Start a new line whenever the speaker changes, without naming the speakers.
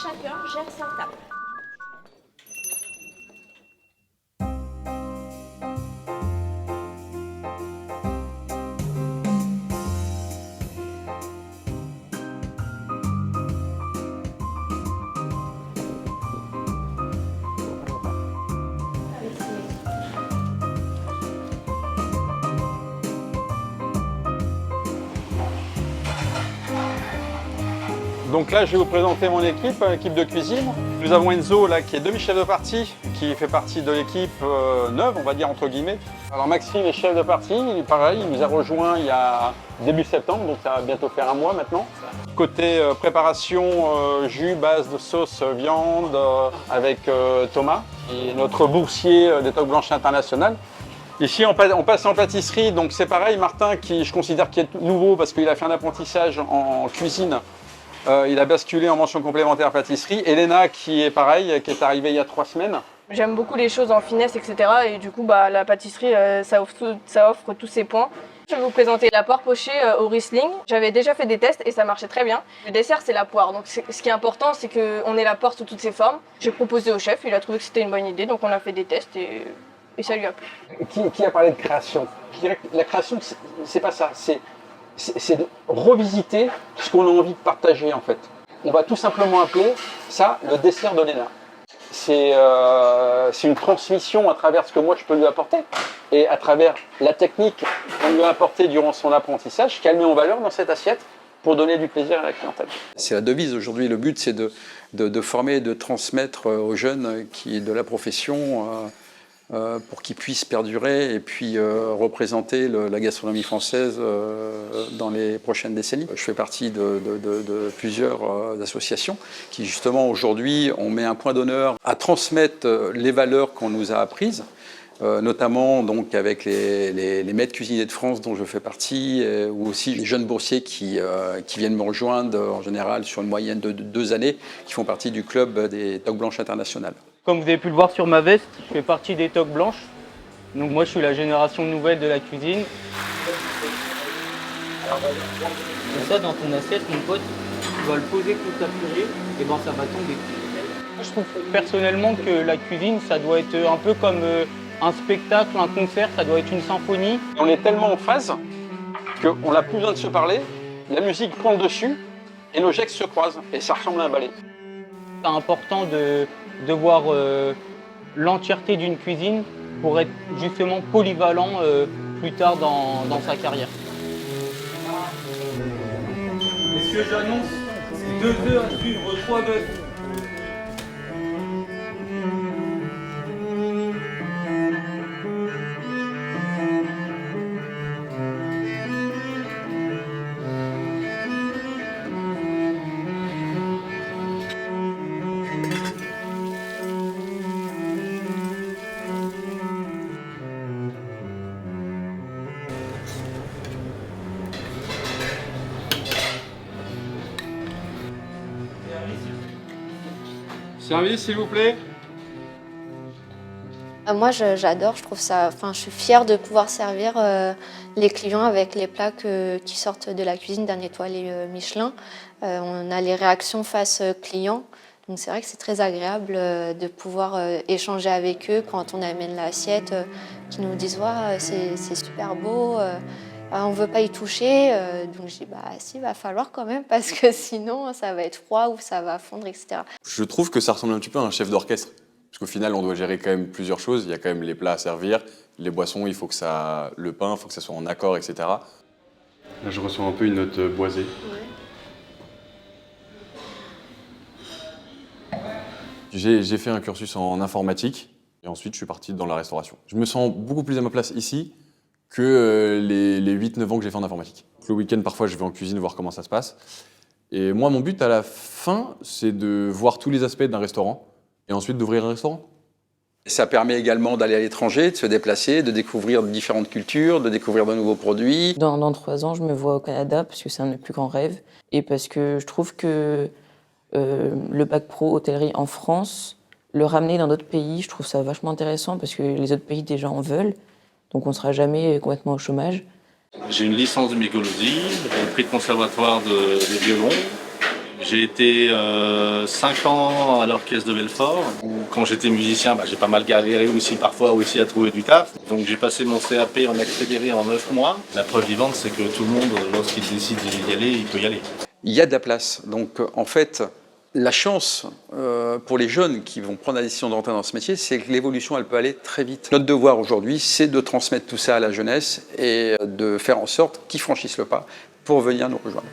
chacun gère sa table.
Donc là, je vais vous présenter mon équipe, l'équipe de cuisine. Nous avons Enzo là, qui est demi-chef de partie, qui fait partie de l'équipe neuve, on va dire entre guillemets. Alors Maxime est chef de partie, pareil, il nous a rejoint il y a début septembre, donc ça va bientôt faire un mois maintenant. Côté préparation, jus, base de sauce, viande, avec Thomas, qui est notre boursier des Toques Blanches Internationales. Ici, on passe en pâtisserie, donc c'est pareil, Martin, qui je considère qui est nouveau parce qu'il a fait un apprentissage en cuisine. Il a basculé en mention complémentaire pâtisserie. Elena qui est pareil, qui est arrivée il y a 3 semaines.
J'aime beaucoup les choses en finesse, etc. Et du coup, la pâtisserie, ça offre tous ses points. Je vais vous présenter la poire pochée au Riesling. J'avais déjà fait des tests et ça marchait très bien. Le dessert, c'est la poire. Donc ce qui est important, c'est qu'on ait la poire sous toutes ses formes. J'ai proposé au chef, il a trouvé que c'était une bonne idée. Donc on a fait des tests et ça lui a plu.
Qui a parlé de création? Je dirais que la création, c'est pas ça. C'est de revisiter ce qu'on a envie de partager en fait. On va tout simplement appeler ça le dessert de Léna. C'est une transmission à travers ce que moi je peux lui apporter et à travers la technique qu'on lui a apportée durant son apprentissage, qu'elle met en valeur dans cette assiette pour donner du plaisir à la clientèle. C'est la devise aujourd'hui. Le but c'est de former, de transmettre aux jeunes de la profession pour qu'ils puissent perdurer et puis représenter la gastronomie française dans les prochaines décennies. Je fais partie de plusieurs associations qui justement aujourd'hui on met un point d'honneur à transmettre les valeurs qu'on nous a apprises, notamment donc avec les maîtres cuisiniers de France dont je fais partie, ou aussi les jeunes boursiers qui viennent me rejoindre en général sur une moyenne de 2 années, qui font partie du club des Toques Blanches Internationales.
Comme vous avez pu le voir sur ma veste, je fais partie des Toques Blanches. Donc moi je suis la génération nouvelle de la cuisine. Et ça dans ton assiette mon pote, tu vas le poser contre ta purée et ben ça va tomber. Je trouve personnellement que la cuisine ça doit être un peu comme un spectacle, un concert, ça doit être une symphonie.
On est tellement en phase qu'on n'a plus besoin de se parler, la musique prend le dessus et nos gestes se croisent et ça ressemble à un ballet.
C'est important de voir l'entièreté d'une cuisine pour être justement polyvalent plus tard dans sa carrière. Messieurs, j'annonce 2 œufs à suivre, 3 bœufs.
Service, s'il vous plaît.
Moi, j'adore, je trouve ça. Enfin, je suis fière de pouvoir servir les clients avec les plats qui sortent de la cuisine d'un étoilé Michelin. On a les réactions face client. Donc, c'est vrai que c'est très agréable de pouvoir échanger avec eux quand on amène l'assiette, qui nous disent ouais, c'est super beau. On ne veut pas y toucher, donc je dis si, il va falloir quand même parce que sinon ça va être froid ou ça va fondre, etc.
Je trouve que ça ressemble un petit peu à un chef d'orchestre, parce qu'au final on doit gérer quand même plusieurs choses. Il y a quand même les plats à servir, les boissons, le pain, il faut que ça soit en accord, etc. Là je ressens un peu une note boisée. Ouais. J'ai fait un cursus en informatique et ensuite je suis parti dans la restauration. Je me sens beaucoup plus à ma place ici que les 8-9 ans que j'ai fait en informatique. Le week-end, parfois, je vais en cuisine voir comment ça se passe. Et moi, mon but à la fin, c'est de voir tous les aspects d'un restaurant et ensuite d'ouvrir un restaurant.
Ça permet également d'aller à l'étranger, de se déplacer, de découvrir différentes cultures, de découvrir de nouveaux produits.
Dans 3 ans, je me vois au Canada parce que c'est un de mes plus grands rêves et parce que je trouve que le bac pro hôtellerie en France, le ramener dans d'autres pays, je trouve ça vachement intéressant parce que les autres pays déjà en veulent. Donc on ne sera jamais complètement au chômage.
J'ai une licence de mycologie, j'ai un prix de conservatoire de violon.
J'ai été 5 ans à l'orchestre de Belfort, où quand j'étais musicien, j'ai pas mal galéré aussi parfois aussi à trouver du taf. Donc j'ai passé mon CAP en accéléré en 9 mois. La preuve vivante, c'est que tout le monde, lorsqu'il décide d'y aller, il peut y aller.
Il y a de la place. Donc en fait, la chance pour les jeunes qui vont prendre la décision de rentrer dans ce métier, c'est que l'évolution, elle peut aller très vite. Notre devoir aujourd'hui, c'est de transmettre tout ça à la jeunesse et de faire en sorte qu'ils franchissent le pas pour venir nous rejoindre.